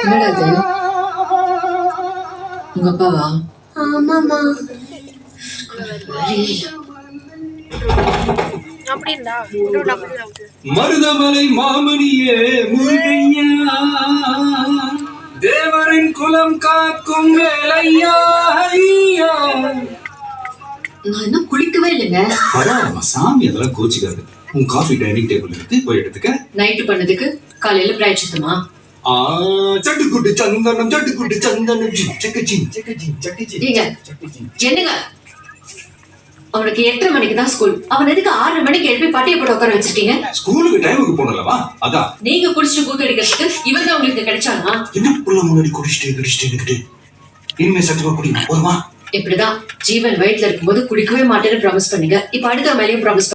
என்னடா இது? உங்க அப்பாவா? ஆமாமா. மருதமலை மாமணியே முருகையா, தேவரின் குலம் காக்கும் வேலையா. நான் இன்னும் குளிக்கவே இல்லைங்க. பரவாயில்ல சாமி, அதெல்லாம் கோச்சிக்காது. உன் காஃபி டைனிங் டேபிள் இருக்கு, போய் எடுத்துக்க. நைட்டு பண்ணதுக்கு காலையில பிராய்ச்சித்தமா? சட்டுக்குட்டு சந்தனம் சட்டுக்குட்டு சந்தனம் என்னங்க, அவனுக்கு 8:30 மணிக்கு தான் ஸ்கூல். அவன் எதுக்கு 6:30 மணிக்கு எழுப்பி பட்டியை போட்டு உட்கார வச்சிருக்கீங்க? ஸ்கூலுக்கு டைமுக்கு போனலவா, அதான். நீங்க குடிச்சிட்டு கூத்து அடிக்கிறதுக்கு இவன் தான் உங்களுக்கு கிடைச்சானா? என்ன புள்ள முன்னாடி குடிச்சிட்டு இனிமே சட்டுவா குடிமா போதுமா? இப்படிதான் ஜீவன் வயிற்றுல இருக்கும்போது குடிக்கவே மாட்டேன்னு ப்ராமிஸ் பண்ணீங்க. இப்ப அடுத்த மேலேயும் ப்ராமிஸ்